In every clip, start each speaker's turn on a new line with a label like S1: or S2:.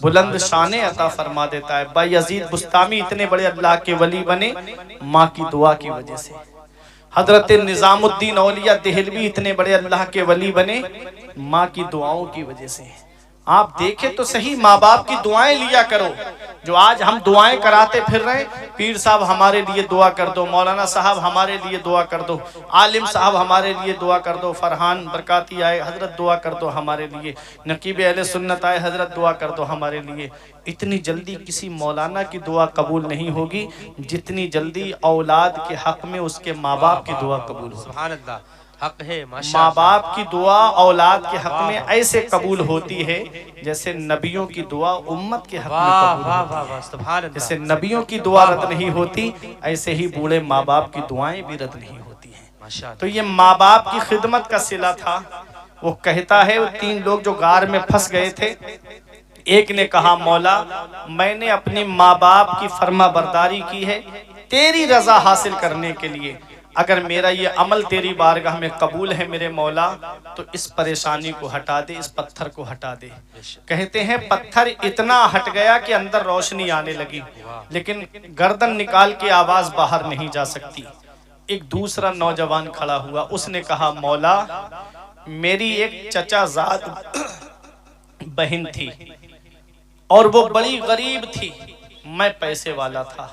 S1: بلند شان عطا فرما دیتا ہے۔ بایزید بستامی اتنے بڑے اللہ کے ولی بنے ماں کی دعا کی وجہ سے۔ حضرت نظام الدین اولیاء دہلوی اتنے بڑے اللہ کے ولی بنے ماں کی دعاؤں کی وجہ سے۔ آپ دیکھیں تو صحیح، ماں باپ کی دعائیں لیا کرو۔ جو آج ہم دعائیں کراتے پھر رہے ہیں، پیر صاحب ہمارے لیے دعا کر دو، مولانا صاحب ہمارے لیے دعا کر دو، عالم صاحب ہمارے لیے دعا کر دو، فرحان برکاتی آئے حضرت دعا کر دو ہمارے لیے، نقیب اہل سنت آئے حضرت دعا کر دو ہمارے لیے۔ اتنی جلدی کسی مولانا کی دعا قبول نہیں ہوگی جتنی جلدی اولاد کے حق میں اس کے ماں باپ کی دعا قبول ہوگی۔
S2: سبحان اللہ، حق ہے
S1: ماں باپ کی دعا اولاد کے حق میں ایسے قبول ہوتی ہے جیسے نبیوں کی دعا امت کے حق میں قبول ہوتی ہے۔
S2: سبحان اللہ،
S1: جیسے نبیوں کی دعا رد نہیں ہوتی ایسے ہی بوڑھے ماں باپ کی دعائیں بھی رد نہیں ہوتی ہیں۔
S2: ماشاءاللہ۔
S1: تو یہ ماں باپ کی خدمت کا صلہ تھا۔ وہ کہتا ہے وہ 3 لوگ جو غار میں پھنس گئے تھے، ایک نے کہا مولا میں نے اپنی ماں باپ کی فرما برداری کی ہے تیری رضا حاصل کرنے کے لیے، اگر میرا یہ عمل تیری بارگاہ میں قبول ہے میرے مولا تو اس پریشانی کو ہٹا دے، اس پتھر کو ہٹا دے۔ کہتے ہیں پتھر اتنا ہٹ گیا کہ اندر روشنی آنے لگی، لیکن گردن نکال کے آواز باہر نہیں جا سکتی۔ ایک دوسرا نوجوان کھڑا ہوا، اس نے کہا مولا میری ایک چچا زاد بہن تھی اور وہ بڑی غریب تھی، میں پیسے والا تھا۔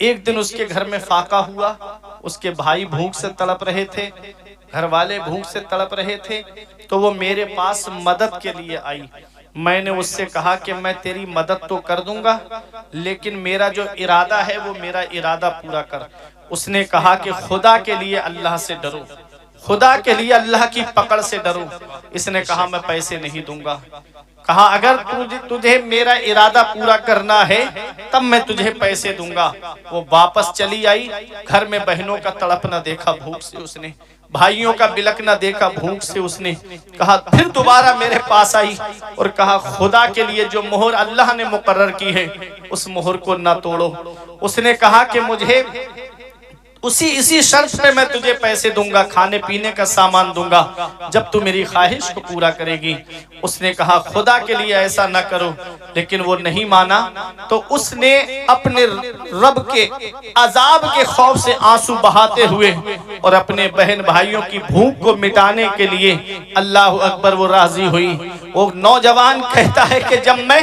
S1: ایک دن اس کے گھر میں فاقہ ہوا، اس کے بھائی بھوک سے تڑپ رہے تھے، گھر والے بھوک سے تڑپ رہے تھے، تو وہ میرے پاس مدد کے لیے آئی۔ میں نے اس سے کہا کہ میں تیری مدد تو کر دوں گا لیکن میرا جو ارادہ ہے وہ میرا ارادہ پورا کر۔ اس نے کہا کہ خدا کے لیے اللہ سے ڈرو، خدا کے لیے اللہ کی پکڑ سے ڈرو۔ اس نے کہا میں پیسے نہیں دوں گا۔ کہا اگر تجھے میرا ارادہ پورا کرنا ہے تب میں تجھے پیسے دوں گا۔ وہ واپس چلی آئی، گھر میں بہنوں کا تڑپ نہ دیکھا بھوک سے اس نے، بھائیوں کا بلک نہ دیکھا بھوک سے اس نے۔ کہا پھر دوبارہ میرے پاس آئی اور کہا خدا کے لیے جو مہر اللہ نے مقرر کی ہے اس مہر کو نہ توڑو۔ اس نے کہا کہ مجھے اسی شرط پہ میں تجھے پیسے دوں گا، کھانے پینے کا سامان دوں گا جب تو میری خواہش کو پورا کرے گی۔ اس نے کہا خدا کے لیے ایسا نہ کرو، لیکن وہ نہیں مانا۔ تو اس نے اپنے رب کے عذاب کے خوف سے آنسو بہاتے ہوئے اور اپنے بہن بھائیوں کی بھوک کو مٹانے کے لیے اللہ اکبر وہ راضی ہوئی۔ وہ نوجوان کہتا ہے کہ جب میں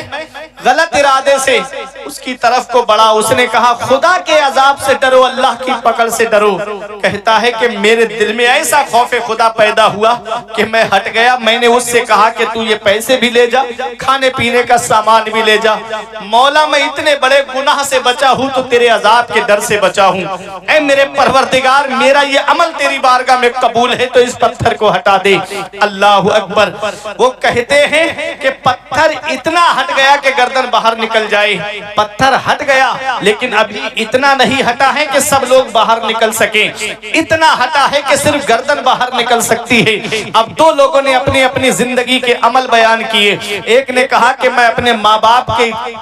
S1: غلط ارادے سے اس کی طرف کو بڑھا، اس نے کہا خدا کے عذاب سے ڈرو، اللہ کی پکڑ سے ڈرو۔ کہتا ہے کہ میرے دل میں ایسا خوف خدا پیدا ہوا کہ میں ہٹ گیا۔ میں نے اس سے کہا کہ تو یہ پیسے بھی لے جا، کھانے پینے کا سامان بھی لے جا، مولا میں اتنے بڑے گناہ سے بچا ہوں تو تیرے عذاب کے ڈر سے بچا ہوں۔ اے میرے پروردگار میرا یہ عمل تیری بارگاہ میں قبول ہے تو اس پتھر کو ہٹا دے۔ اللہ اکبر۔ وہ کہتے ہیں کہ پتھر اتنا ہٹ گیا کہ گردن باہر نکل جائے۔ پتھر ہٹ گیا لیکن ابھی اتنا نہیں ہٹا ہے کہ سب لوگ باہر نکل سکیں، اتنا ہٹا ہے کہ صرف گردن باہر نکل سکتی ہے۔ اب 2 لوگوں نے اپنی اپنی زندگی کے عمل بیان کیے۔ ایک نے کہا کہ میں اپنے ماں باپ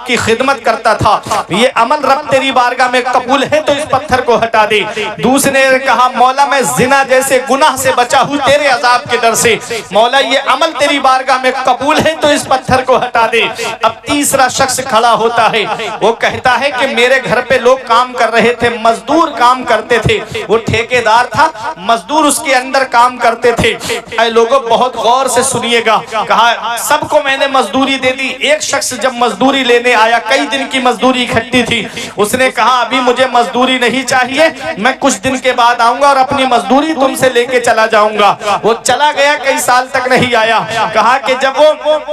S1: کی خدمت کرتا تھا، یہ عمل رب تیری بارگاہ میں قبول ہے تو اس پتھر کو ہٹا دے۔ دوسرے نے کہا مولا میں زنا جیسے گناہ سے بچا ہوں تیرے عذاب کے ڈر سے، مولا یہ عمل تیری بارگاہ میں قبول ہے تو اس پتھر کو ہٹا دے۔ اب تیسرا شخص کھڑا ہوتا ہے، وہ کہتا ہے کہ میرے گھر پہ لوگ کام کر رہے تھے، مزدور کام کرتے تھے، وہ ٹھیکیدار تھا، مزدور اس کے اندر کام کرتے تھے۔ اے لوگوں بہت غور سے سنیے گا، کہا سب کو میں نے مزدوری دے دی۔ ایک شخص جب مزدوری لینے آیا، کئی دن کی مزدوری اکٹھی تھی، اس نے کہا ابھی مجھے مزدوری نہیں چاہیے، میں کچھ دن کے بعد آؤں گا اور اپنی مزدوری تم سے لے کے چلا جاؤں گا۔ وہ چلا گیا، کئی سال تک نہیں آیا۔ کہا کہ جب وہ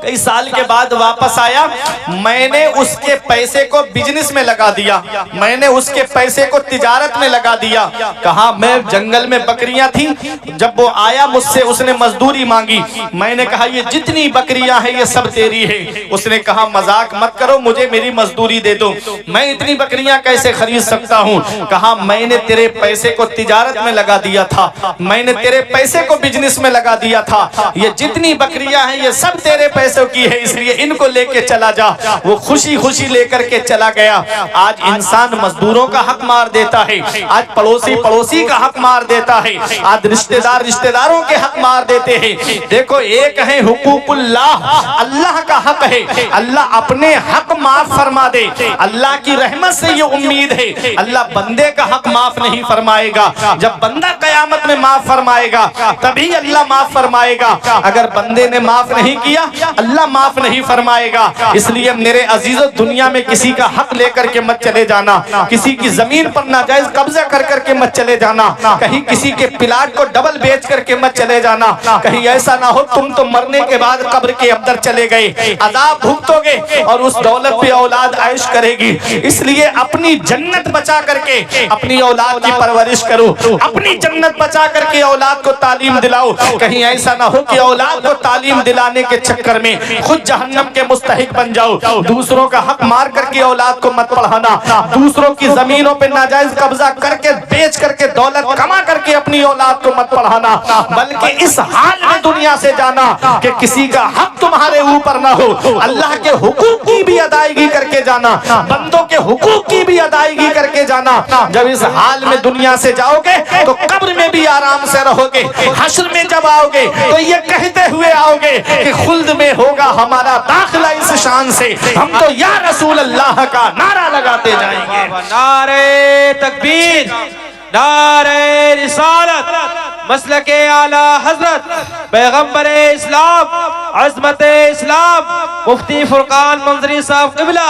S1: کئی سال کے بعد واپس آیا، میں نے اس کے پیسے کو بزنس میں لگا دیا، میں نے اس کے پیسے کو تجارت میں لگا دیا۔ کہا میں جنگل میں بکریاں تھیں، جب وہ آیا مجھ سے اس نے مزدوری مانگی، میں نے کہا یہ جتنی بکریاں ہیں یہ سب تیری ہے۔ اس نے کہا مذاق مت کرو، مجھے میری مزدوری دے دو، میں اتنی بکریاں کیسے خرید سکتا ہوں؟ کہا میں نے تیرے پیسے کو تجارت میں لگا دیا تھا، میں نے تیرے پیسے کو بزنس میں لگا دیا تھا، یہ جتنی بکریاں ہیں یہ سب تیرے پیسوں کی ہے، اس لیے ان کو لے کے چلا جا۔ وہ خوشی خوشی خوشی لے کر کے چلا گیا۔ آج انسان مزدوروں کا حق مار دیتا ہے، آج پڑوسی پڑوسی کا حق مار دیتا ہے، آج رشتہ دار رشتہ داروں کے حق مار دیتے ہیں۔ دیکھو ایک ہے حقوق اللہ، اللہ کا حق ہے، اللہ اپنے حق معاف فرما دے، اللہ کی رحمت سے یہ امید ہے۔ اللہ بندے کا حق معاف نہیں فرمائے گا، جب بندہ قیامت میں معاف فرمائے گا تبھی اللہ معاف فرمائے گا، اگر بندے نے معاف نہیں کیا اللہ معاف نہیں فرمائے گا۔ اس لیے میرے عزیزو دنیا میں کسی کا حق لے کر کے مت چلے جانا، کسی کی زمین پر ناجائز قبضہ کر کر کے مت چلے جانا، کہیں کسی کے پلاٹ کو ڈبل بیچ کر کے مت چلے جانا، کہیں ایسا نہ ہو تم تو مرنے کے بعد قبر کے اندر چلے گئے، عذاب بھگتو گے اور اس دولت پہ اولاد عائش کرے گی۔ اس لیے اپنی جنت بچا کر کے اپنی اولاد کی پرورش کرو، اپنی جنت بچا کر کے اولاد کو تعلیم دلاؤ، کہیں ایسا نہ ہو کہ اولاد کو تعلیم دلانے کے چکر میں خود جہنم کے مستحق بن جاؤ۔ دوسروں کا حق مار کر کے اولاد کو مت پڑھانا، دوسروں کی زمینوں پہ ناجائز قبضہ کر کے بیچ کر کے دولت کما کر کے اپنی اولاد کو مت پڑھانا، بلکہ اس حال میں دنیا سے جانا کہ کسی کا حق تمہارے اوپر نہ ہو، اللہ کے حقوق کی بھی ادائیگی کر کے جانا، بندوں کے حقوق کی بھی ادائیگی کر کے جانا۔ جب اس حال میں دنیا سے جاؤ گے تو قبر میں بھی آرام سے رہو گے، حشر میں جب آؤ گے تو یہ کہتے ہوئے آؤ گے کہ خلد میں ہوگا ہمارا داخلہ اس شان سے، ہم تو یا رسول اللہ کا نعرہ لگاتے جائیں گے۔
S2: نعرہ تکبیر، نعرہ رسالت، مسلک اعلی حضرت پیغمبر اسلام، عظمت اسلام، مفتی فرقان منظری صاحب قبلہ،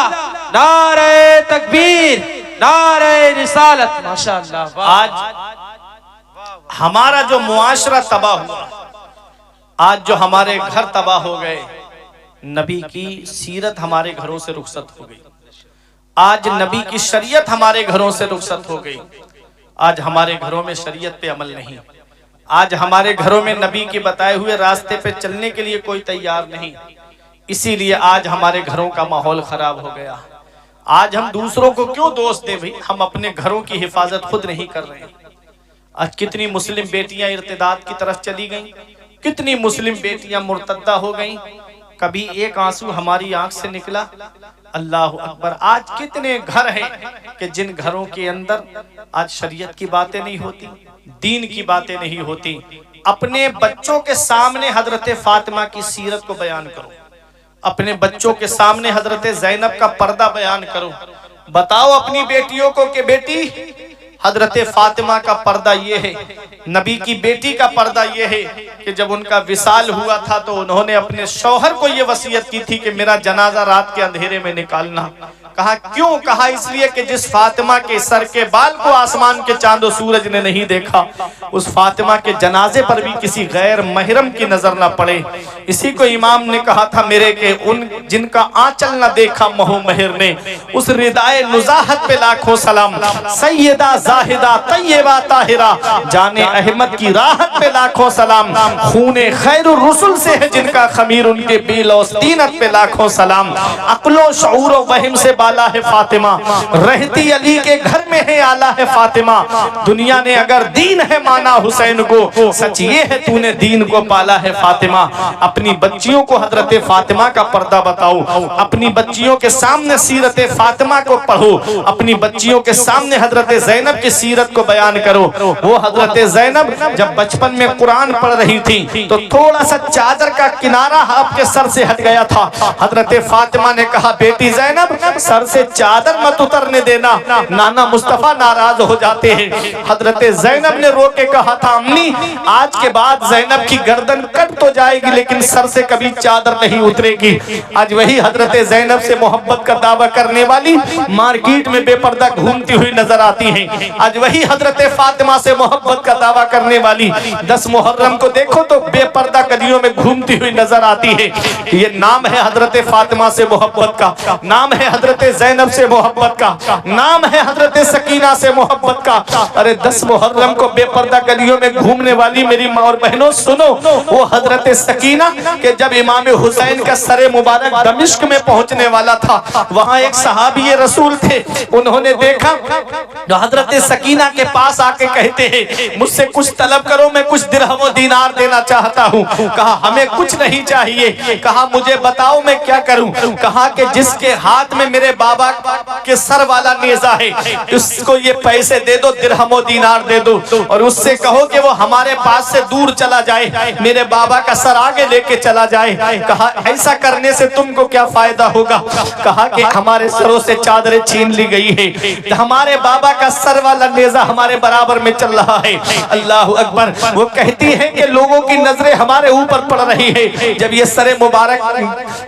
S2: نعرہ تکبیر، نعرہ رسالت۔ ماشاءاللہ
S1: آج ہمارا جو معاشرہ تباہ ہوا، آج جو ہمارے گھر تباہ ہو گئے، نبی کی سیرت ہمارے گھروں سے رخصت ہو گئی، آج نبی کی شریعت ہمارے گھروں سے رخصت ہو گئی، آج ہمارے گھروں میں شریعت پہ عمل نہیں، آج ہمارے گھروں میں نبی کے بتائے ہوئے راستے پہ چلنے کے لیے کوئی تیار نہیں، اسی لیے آج ہمارے گھروں کا ماحول خراب ہو گیا۔ آج ہم دوسروں کو کیوں دوست دیں بھئی، ہم اپنے گھروں کی حفاظت خود نہیں کر رہے ہیں۔ آج کتنی مسلم بیٹیاں ارتداد کی طرف چلی گئیں، کتنی مسلم بیٹیاں مرتدہ ہو گئیں، کبھی ایک آنسو ہماری آنکھ سے نکلا؟ اللہ اکبر۔ آج کتنے گھر ہیں کہ جن گھروں کے اندر آج شریعت کی باتیں نہیں ہوتی، دین کی باتیں نہیں ہوتی۔ اپنے بچوں کے سامنے حضرت فاطمہ کی سیرت کو بیان کرو، اپنے بچوں کے سامنے حضرت زینب کا پردہ بیان کرو، بتاؤ اپنی بیٹیوں کو کہ بیٹی حضرت فاطمہ کا پردہ یہ ہے، نبی کی بیٹی کا پردہ یہ ہے کہ جب ان کا وصال ہوا تھا تو انہوں نے اپنے شوہر کو یہ وصیت کی تھی کہ میرا جنازہ رات کے اندھیرے میں نکالنا۔ کہا کیوں؟ کہا اس لیے کہ جس فاطمہ کے سر کے بال کو آسمان کے چاند و سورج نے نہیں دیکھا، اس فاطمہ کے جنازے پر بھی کسی غیر محرم کی نظر نہ پڑے۔ اسی کو امام نے کہا تھا میرے کہ ان جن کا آنچل نہ دیکھا مہو مہر نے، اس ردائے نزاہت پہ لاکھوں سلام۔ سیدہ زاہدہ طیبہ طاہرہ جان احمد کی راحت پہ لاکھوں سلام۔ خون خیر الرسل سے ہے جن کا خمیر، ان کے بیل و سطینت پہ لاکھوں سلام۔ عقل و شعور و وہم سے بالا ہے فاطمہ، رہتی علی کے گھر میں ہے آلہ ہے فاطمہ۔ دنیا نے اگر دین ہے مانا حسین کو، سچ یہ ہے تو نے دین کو پالا ہے فاطمہ۔ اپنی بچیوں کو حضرت فاطمہ کا پردہ بتاؤ، اپنی بچیوں کے سامنے سیرت فاطمہ کو پڑھو، اپنی بچیوں کے سامنے حضرت زینب کی سیرت کو بیان کرو۔ وہ حضرت زینب جب بچپن میں قرآن پڑھ رہی تھی تو تھوڑا سا چادر کا کنارہ آپ کے سر سے ہٹ گیا تھا، حضرت فاطمہ نے کہا بیٹی زینب سر سے چادر مت اترنے دینا، نانا مصطفیٰ ناراض ہو جاتے ہیں۔ حضرت زینب نے رو کے کہا تھا امی آج کے بعد زینب کی گردن کٹ تو جائے گی لیکن سر سے کبھی چادر نہیں اترے گی۔ آج وہی حضرت زینب سے محبت کا دعویٰ کرنے والی مارکیٹ میں بے پردہ گھومتی ہوئی نظر آتی ہیں، آج وہی حضرت فاطمہ سے محبت کا دعویٰ کرنے والی 10 محرم کو دیکھو تو بے پردہ گلیوں میں گھومتی ہوئی نظر آتی ہے۔ یہ نام ہے حضرت فاطمہ سے محبت کا، نام ہے حضرت زینب سے محبت کا، نام ہے حضرت سکینہ سے محبت کا۔ ارے 10 محرم کو بے پردہ گلیوں میں گھومنے والی میری ماں اور بہنوں سنو، وہ حضرت سکینہ کہ جب امام حسین کا سر مبارک دمشق میں پہنچنے والا تھا، وہاں ایک صحابی رسول تھے، انہوں نے دیکھا جو حضرت سکینہ کے پاس آ کے کہتے ہیں مجھ سے کچھ طلب کرو، میں کچھ درہم و دینار دینا چاہتا ہوں۔ کہا ہمیں کچھ نہیں چاہیے، کہا مجھے بتاؤ میں کیا کروں؟ کہا کہ جس کے ہاتھ میں میرے بابا کے سر والا نیزہ ہے، اس کو یہ پیسے دے دو، درہم و دینار دے دو، اور اس سے کہو کہ وہ ہمارے پاس سے دور چلا جائے، میرے بابا کا سر آگے لے کے چلا جائے۔ کہا ایسا کرنے سے تم کو کیا فائدہ ہوگا؟ کہا کہ ہمارے سروں سے چادریں چھین لی گئی ہے، ہمارے بابا کا سر والا نیزہ ہمارے برابر میں چل رہا ہے۔ اللہ اکبر۔ وہ کہتی ہے کہ لوگوں کی نظریں ہمارے اوپر پڑ رہی ہے، جب یہ سر مبارک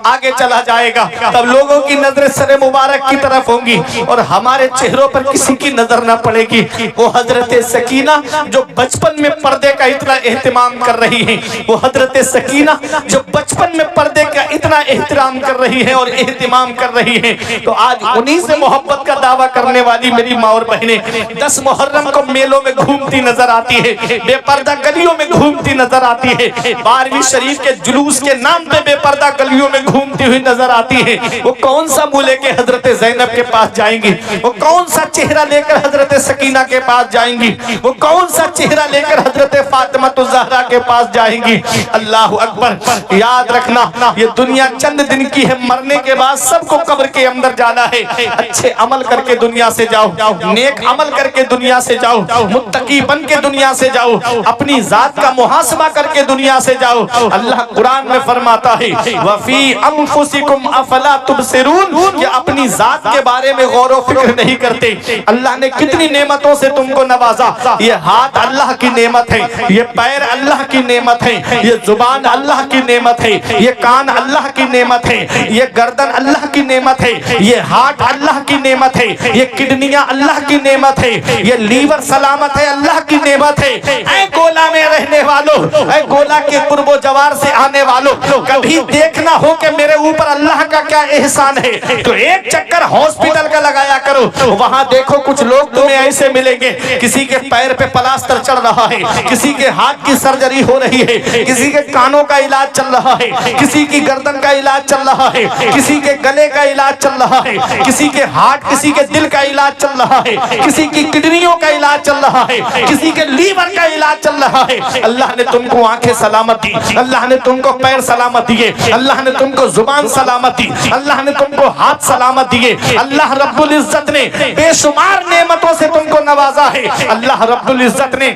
S1: آگے چلا جائے گا تب لوگوں کی نظریں سر مبارک کی طرف ہوں گی اور ہمارے چہروں پر کسی کی نظر نہ پڑے گی۔ وہ حضرت سکینہ جو بچپن میں پردے کا اتنا اہتمام کر رہی ہے، وہ حضرت سکینہ جو بچپن میں پردے کا اتنا احترام کر رہی ہے اور اہتمام کر رہی ہے، تو آج انہی سے محبت کا دعویٰ کرنے والی میری ماں اور بہنیں 10 محرم کو میلوں میں گھومتی نظر آتی ہے، بے پردہ گلیوں میں گھومتی نظر آتی ہے، 12ویں شریف کے جلوس کے نام پہ بے پردہ گلیوں میں گھومتی ہوئی نظر آتی ہے۔ وہ کون سا منہ لے کے حضرت زینب کے پاس جائیں گی؟ وہ کون سا چہرہ لے کر حضرت سکینہ کے پاس جائیں گی؟ وہ کون سا چہرہ لے کر حضرت فاطمہ الزہرا کے پاس جائیں گی؟ اللہ اکبر۔ یاد رکھنا یہ دنیا چند دن کی ہے، مرنے کے بعد سب کو قبر کے اندر جانا ہے۔ اچھے عمل کر کے دنیا سے جاؤ، نیک عمل کر کے دنیا سے جاؤ، متقی بن کے دنیا سے جاؤ، اپنی ذات کا محاسبہ کر کے دنیا سے جاؤ۔ اللہ قرآن میں فرماتا ہے وَفِي أَنفُسِكُمْ أَفَلَا تُبْصِرُونَ، کہ اپنی ذات کے بارے میں غور و فکر نہیں کرتے۔ اللہ نے کتنی نعمتوں سے تم کو نوازا، یہ ہاتھ اللہ کی نعمت ہے، یہ پیر اللہ کی نعمت ہے، یہ زبان اللہ کی نعمت ہے، یہ کان اللہ کی نعمت ہے، یہ گردن اللہ کی نعمت ہے، یہ ہارٹ اللہ کی نعمت ہے، یہ کڈنیاں اللہ کی نعمت ہے، یہ لیور سلامت ہے، اللہ کی نعمت ہے۔ اے گولا میں رہنے والوں، اے گولا کے قرب و جوار سے آنے والوں، کبھی دیکھنا ہو کہ میرے اوپر اللہ کا کیا احسان ہے تو ایک چکر ہاسپٹل کا لگایا کرو، وہاں دیکھو کچھ لوگ تمہیں ایسے ملیں گے، کسی کے پیر پہ پلاسٹر چڑھ رہا ہے، کسی کے ہاتھ کی سرجری ہو رہی ہے، کسی کے کانوں کا علاج چل رہا ہے، کسی کی گردن کا علاج چل رہا ہے، کسی کے گلے کا علاج چل رہا ہے، کسی کے ہارٹ، کسی کے دل کا علاج چل رہا ہے، کسی کی کڈنیوں کا علاج چل رہا ہے، کسی کے لیور کا علاج چل رہا ہے۔ اللہ نے تم کو آنکھیں سلامت دی، اللہ نے تم کو پیر سلامت دیے، اللہ نے تم کو زبان سلامت دی، اللہ نے تم کو ہاتھ سلامت دیے۔ اللہ رب العزت نے بے شمار نعمتوں سے تم کو نوازا ہے۔ اللہ رب العزت نے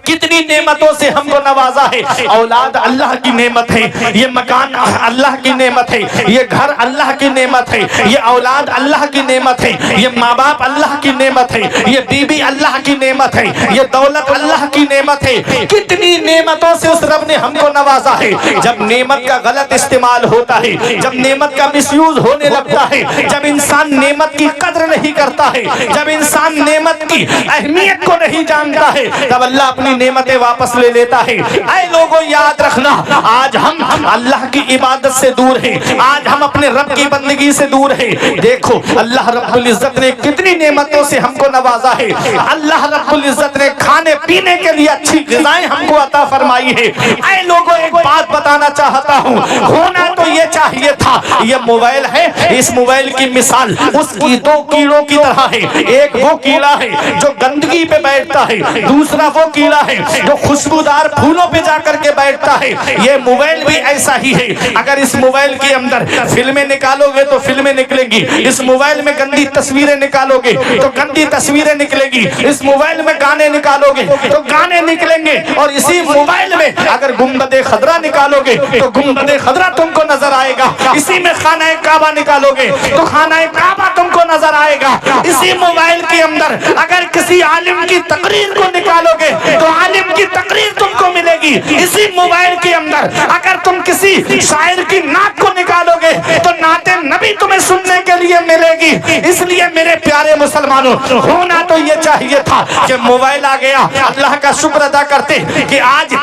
S1: کتنی نعمتوں سے ہم کو نوازا ہے۔ اولاد اللہ کی نعمت ہے، یہ مکان اللہ کی نعمت ہے، یہ گھر اللہ کی نعمت ہے، یہ اولاد اللہ کی نعمت ہے، یہ ماں باپ اللہ کی نعمت ہے، یہ بیوی اللہ کی نعمت ہے، یہ دولت اللہ کی نعمت ہے۔ کتنی نعمتوں سے اس رب نے ہم کو نوازا ہے۔ جب نعمت کا غلط استعمال ہوتا ہے، جب نعمت کا مس یوز ہونے لگتا ہے، جب انسان نعمت کی قدر نہیں کرتا ہے، جب انسان نعمت کی اہمیت کو نہیں جانتا ہے، تب اللہ اپنی نعمتیں واپس لے لیتا ہے۔ اے لوگوں یاد رکھنا، آج ہم اللہ کی عبادت سے دور ہیں، آج ہم اپنے رب کی بندگی سے دور ہیں۔ دیکھو اللہ رب العزت نے کتنی نعمتوں سے ہم کو نوازا ہے۔ اللہ رب العزت نے کھانے پینے کے لیے اچھی غذائیں ہم کو عطا فرمائی ہے۔ اے لوگوں ایک بات بتانا چاہتا ہوں، ہونا تو یہ چاہیے تھا، یہ موبائل ہے، اس موبائل کی مثال اس کی 2 کیڑوں کی طرح ہے۔ ایک وہ کیڑا ہے جو گندگی پہ بیٹھتا ہے، دوسرا وہ کیڑا ہے جو خوشبودار پھولوں پہ جا کر کے بیٹھتا ہے۔ یہ موبائل بھی ایسا ہی ہے، اگر اس موبائل کے اندر فلمیں نکالو گے تو فلمیں نکلیں گی، اس موبائل میں گندی تصویریں نکالو گے تو گندی تصویریں نکلیں گی، اس موبائل میں گانے نکالو گے تو گانے نکلیں گے، اور اسی موبائل میں اگر گنبد خضرا نکالو گے تو گنبد خضرا تم کو نظر آئے گا، اسی میں خانہ کعبہ نکالو گے تو خانہ کعبہ تم کو نظر آئے گا، اسی موبائل کے اندر اگر کسی عالم کی تقریر کو نکالو گے تو عالم کی تقریر تم کو ملے گی، اسی موبائل کے اندر اگر تم کسی شاعر کی نعت کو نکالو گے تو نعت نبی تمہیں سننے کے لیے ملے گی۔ اس لیے میرے پیارے مسلمانوں، ہونا تو یہ چاہیے تھا کہ موبائل آ گیا، اللہ کا شکر ادا کرتے کہ آج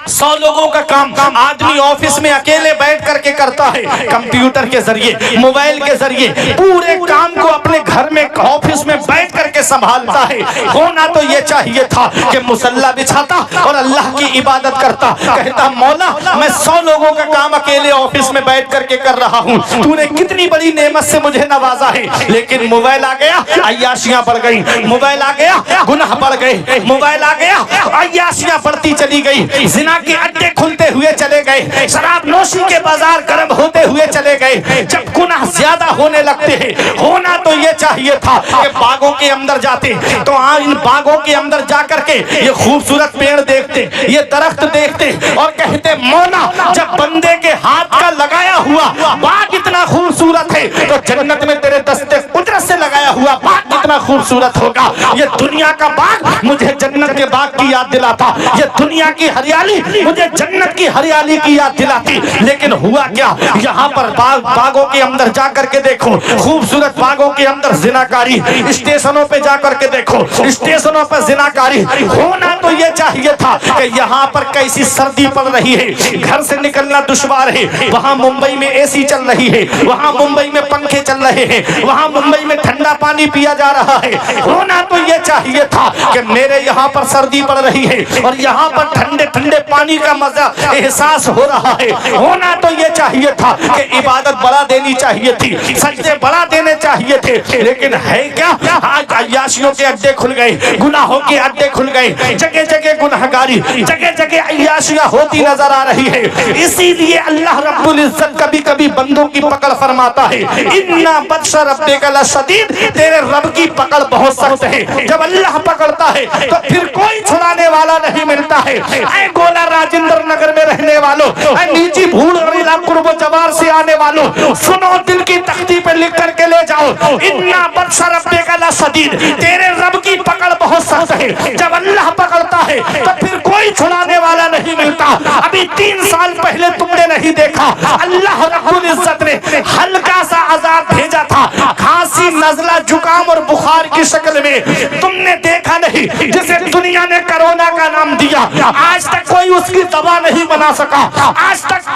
S1: 100 لوگوں کا کام آدمی آفس میں اکیلے بیٹھ کر کے کرتا ہے، کمپیوٹر کے ذریعے، موبائل کے ذریعے پورے کام کو اپنے گھر میں آفس میں بیٹھ کر کے سنبھالتا ہے۔ ہونا تو یہ چاہیے تھا کہ مصلی بچھاتا اور اللہ کی عبادت کرتا، کہتا مولا میں 100 لوگوں کا کام اکیلے آفس میں بیٹھ کر کے کر رہا ہوں، تو نے کتنی بڑی نعمت سے مجھے نوازا ہے۔ لیکن موبائل آ گیا، عیاشیاں بڑھ گئی، موبائل آ گیا، گناہ بڑھ گئے، موبائل آ گیا، عیاشیاں بڑھتی چلی گئی، زنا کے اڈے کھلتے ہوئے چلے گئے, شراب نوشی کے بازار گرم ہوتے ہوئے چلے گئے. جب گناہ زیادہ ہونے لگتے ہیں, ہونا تو یہ چاہیے تھا کہ باغوں کے اندر جاتے تو ان باغوں کے اندر جا کر کے یہ خوبصورت پیڑ دیکھتے, یہ درخت دیکھتے اور کہتے مولا جب بندے کے ہاتھ کا لگایا ہوا باغ اتنا خوبصورت ہے تو جنت میں تیرے دستے قدرت سے لگایا ہوا باغ کتنا خوبصورت ہوگا. یہ دنیا کا باغ مجھے جنت کے باغ کی یاد دلاتا, یہ دنیا کی ہریالی مجھے جنت کی ہریالی کی یاد دلاتی. لیکن ہوا کیا, یہاں پر باغوں کے اندر جا کر کے دیکھو, خوبصورت باغوں کے اندر زناکاری, اسٹیشنوں پہ جا کر کے دیکھو اسٹیشنوں پر زناکاری. ہونا تو یہ چاہیے تھا کہ یہاں پر کیسی سردی پڑ رہی ہے, گھر سے نکلنا دشوار ہے, وہاں ممبئی میں اے سی چل رہی ہے, وہاں ممبئی میں پنکھے چل رہے ہیں, وہاں ممبئی میں ٹھنڈا پانی پیا جا رہا ہے. ہونا تو یہ چاہیے تھا کہ میرے یہاں پر سردی پڑ رہی ہے اور یہاں پر ٹھنڈے ٹھنڈے پانی کا مزہ احساس ہو رہا ہے. ہونا تو یہ چاہیے تھا کہ عبادت بڑھا دینی چاہیے تھی, سجدے بڑھا دینے چاہیے تھے. لیکن ہے کیا, آج عیاشیوں کے اڈے کھل گئے, گناہوں کے اڈے کھل گئے, جگہ جگہ گناہگاری, جگہ جگہ عیاشیاں ہوتی نظر آ رہی ہے. اسی لیے اللہ رب العزت کبھی کبھی بندوں کی پکڑ فرماتا ہے, اِنَّا بَطْشَ رَبِّكَ لَشَدِيدٌ, تیرے رب کی پکڑ بہت سخت ہے. جب اللہ پکڑتا ہے تو پھر کوئی چھڑانے والا نہیں ملتا ہے. اے گولا راجندر نگر میں رہنے والوں, اے نیچی بھوڑ اور قرب و جوار سے آنے والوں, سنو دل کی تختی پہ لکھ کر کے لے جاؤ, اِنَّا بَطْشَ رَبِّكَ لَشَدِيدٌ, تیرے رب کی پکڑ بہت سخت ہے. جب اللہ پکڑتا ہے تو پھر کوئی چھڑانے والا نہیں ملتا. ابھی 3 سال پہلے تم نے نہیں دیکھا اللہ رب العزت نے ہلکا سا عذاب بھیجا تھا, کھانسی نزلہ زکام اور بخار کی شکل میں, تم نے دیکھا نہیں, جسے دنیا نے کرونا کا نام دیا. آج تک کوئی اس کی دوا نہیں بنا سکا, آج تک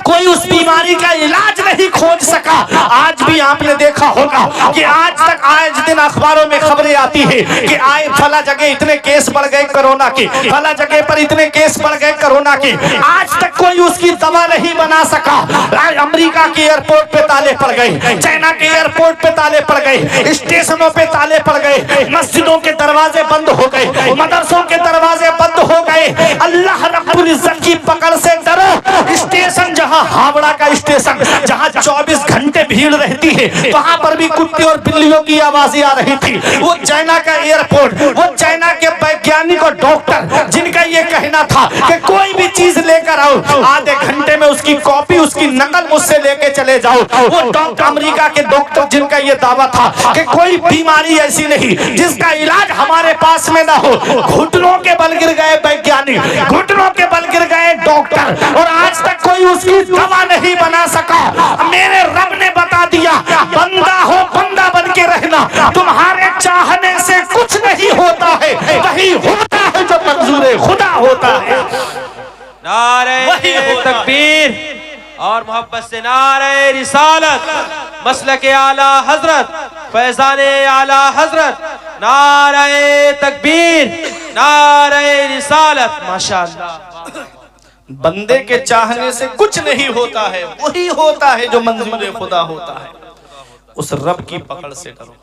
S1: کوئی اس بیماری کا علاج نہیں کھوج سکا. آج بھی آپ نے دیکھا ہوگا کہ آج تک آج دن اخباروں میں خبریں آتی ہیں کہ آئے فلاں جگہ اتنے کیس بڑھ گئے کرونا کے, فلاں جگہ پر اتنے کیس بڑھ گئے کرونا کے. آج تک کوئی اس کی دوا نہیں بنا سکا. امریکہ کے ایئرپورٹ پہ تالے پڑ گئے, چائنا کے ایئرپورٹ پہ تالے پڑ گئے, اسٹیشنوں پہ تالے پڑ گئے, مسجدوں کے دروازے بند ہو گئے, مدرسوں کے دروازے بند ہو گئے. اللہ رب العزت کی پکڑ سے ڈرو. اسٹیشن جہاں ہاوڑا کا اسٹیشن جہاں 24 گھنٹے بھیڑ رہتی ہے, وہاں پر بھی کتے اور بلیوں کی آوازیں آ رہی تھی. وہ چائنا کا ایئرپورٹ, وہ چائنا کے ویگیانک اور ڈاکٹر جن کا یہ کہنا تھا کہ کوئی بھی چیز لے کر آؤ, آدھے گھنٹے میں اس کی کاپی اس کی نقل مجھ سے لے کے چلے جاؤ. وہ ڈاکٹر, امریکہ کے ڈاکٹر جن کا یہ دعویٰ تھا کہ کوئی بیماری ایسی نہیں جس کا علاج ہمارے پاس میں نہ ہو. گھٹنوں کے بل گر گئے ویگیانک, گھٹنوں کے بل گر گئے ڈاکٹر, اور آج تک کوئی اس کی دوا نہیں بنا سکا. میرے رب نے بتا دیا, بندہ ہو بندہ بن کے رہنا, تمہارے چاہنے سے کچھ نہیں ہوتا ہے, وہی ہوتا ہے جو منظور خدا ہوتا ہے.
S2: نعرہ تکبیر اور محبت سے نعرہ رسالت, مسلک اعلی حضرت, فیضان اعلی حضرت, نعرہ تکبیر, نعرہ رسالت. ماشاءاللہ.
S1: بندے کے چاہنے سے کچھ نہیں ہوتا ہے, وہی ہوتا ہے جو منظور خدا ہوتا ہے. اس رب کی پکڑ سے ڈرو.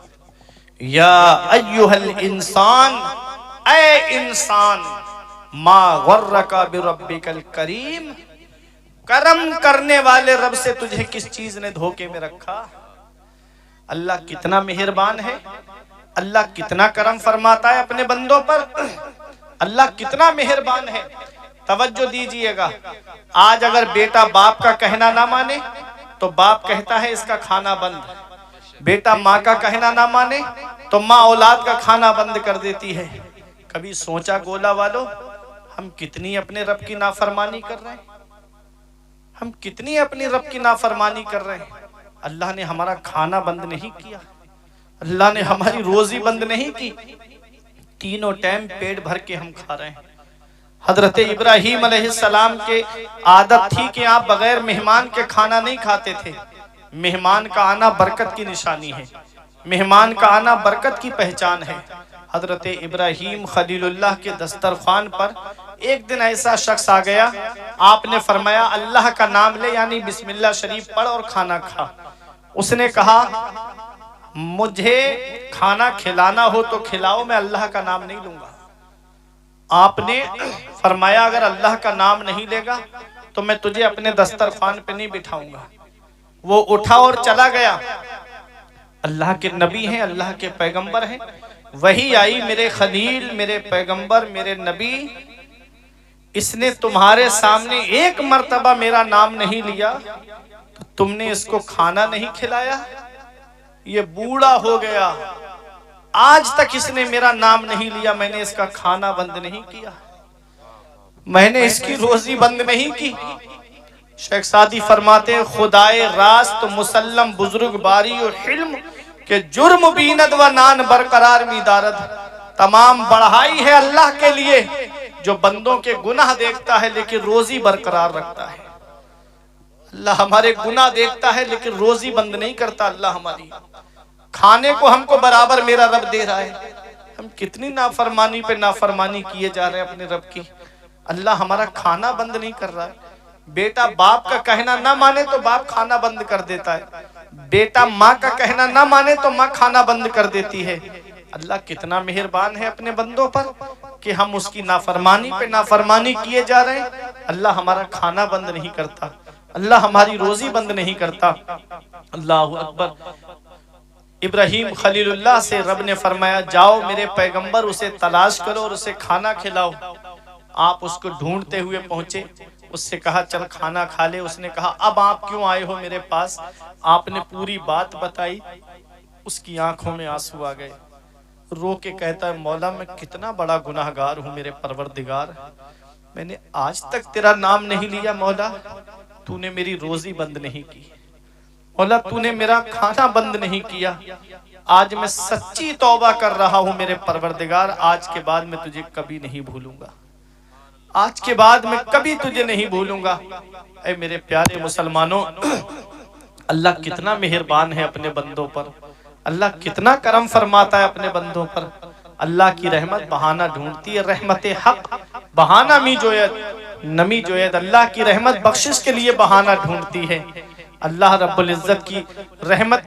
S1: یا ایھا الانسان, اے انسان, ما غرک بربک الکریم, کرم کرنے والے رب سے تجھے کس چیز نے دھوکے میں رکھا. اللہ کتنا مہربان ہے, اللہ کتنا کرم فرماتا ہے اپنے بندوں پر, اللہ کتنا مہربان ہے. توجہ دیجئے گا, آج اگر بیٹا باپ کا کہنا نہ مانے تو باپ کہتا ہے اس کا کھانا بند, بیٹا ماں کا کہنا نہ مانے تو ماں اولاد کا کھانا بند کر دیتی ہے. کبھی سوچا گولا والو, ہم کتنی اپنے رب کی نافرمانی کر رہے ہیں, ہم کتنی اپنی رب کی نافرمانی کر رہے ہیں. اللہ نے ہمارا کھانا بند نہیں کیا, اللہ نے ہماری روزی بند نہیں کی, تینوں ٹائم پیٹ بھر کے ہم کھا رہے ہیں. حضرت ابراہیم علیہ السلام کے عادت تھی کہ آپ بغیر مہمان کے کھانا نہیں کھاتے تھے. مہمان کا آنا برکت کی نشانی ہے, مہمان کا آنا برکت کی پہچان ہے. حضرت ابراہیم خلیل اللہ کے دسترخوان پر ایک دن ایسا شخص آ گیا, آپ نے فرمایا اللہ کا نام لے, یعنی بسم اللہ شریف پڑھ اور کھانا کھا. اس نے کہا مجھے کھانا کھلانا ہو تو کھلاؤ, میں اللہ کا نام نہیں لوں گا. آپ نے فرمایا اگر اللہ کا نام نہیں لے گا تو میں تجھے اپنے دسترخوان پہ نہیں بٹھاؤں گا۔ وہ اٹھا اور چلا گیا۔ اللہ کے نبی ہیں، اللہ کے پیغمبر ہیں، وہی آئی میرے خلیل، میرے پیغمبر، میرے نبی، اس نے تمہارے سامنے ایک مرتبہ میرا نام نہیں لیا تو تم نے اس کو کھانا نہیں کھلایا؟ یہ بوڑھا ہو گیا، آج تک اس نے میرا نام نہیں لیا، میں نے اس کا کھانا بند نہیں کیا، میں نے اس کی روزی بند نہیں کی۔ شیخ سعدی فرماتے ہیں خدائے راست مسلم بزرگ باری و حلم کہ جرم بیند و نان برقرار می دارد۔ تمام بڑھائی ہے اللہ کے لیے جو بندوں کے گناہ دیکھتا ہے لیکن روزی برقرار رکھتا ہے۔ اللہ ہمارے گناہ دیکھتا ہے لیکن روزی بند نہیں کرتا۔ اللہ ہماری کھانے کو ہم کو برابر میرا رب دے رہا ہے، ہم کتنی نافرمانی پہ نافرمانی کیے جا رہے ہیں اپنے رب کی۔ اللہ ہمارا کھانا بند نہیں کر رہا ہے۔ بیٹا باپ کا کہنا نہ مانے تو باپ کھانا بند کر دیتا ہے، بیٹا ماں کا کہنا نہ مانے تو ماں کھانا بند کر دیتی ہے۔ اللہ کتنا مہربان ہے اپنے بندوں پر کہ ہم اس کی نافرمانی پہ نافرمانی کیے جا رہے ہیں، اللہ ہمارا کھانا بند نہیں کرتا، اللہ ہماری روزی بند نہیں کرتا۔ اللہ اکبر۔ ابراہیم خلیل اللہ سے رب نے فرمایا جاؤ میرے پیغمبر اسے تلاش کرو اور اسے کھانا کھلاؤ۔ آپ اس کو ڈھونڈتے ہوئے پہنچے، اس سے کہا چل کھانا کھا لے۔ اس نے کہا اب آپ کیوں آئے ہو میرے پاس؟ آپ نے پوری بات بتائی، اس کی آنکھوں میں آنسو آ گئے، رو کے کہتا ہے مولا میں کتنا بڑا گناہگار ہوں میرے پروردگار، میں نے آج تک تیرا نام نہیں لیا مولا، تو نے میری روزی بند نہیں کی مولا، تو نے میرا کھانا بند نہیں کیا، آج میں سچی توبہ کر رہا ہوں میرے پروردگار، آج کے بعد میں تجھے کبھی نہیں بھولوں گا، آج کے بعد میں کبھی تجھے نہیں بھولوں گا۔ اے میرے پیارے مسلمانوں، اللہ کتنا مہربان ہے اپنے بندوں پر، اللہ کتنا کرم فرماتا ہے اپنے بندوں پر۔ اللہ کی رحمت بہانہ ڈھونڈتی ہے، رحمت حق بہانہ می جوید نمی جوید، اللہ کی رحمت بخشش کے لیے بہانہ ڈھونڈتی ہے۔ اللہ رب العزت کی رحمت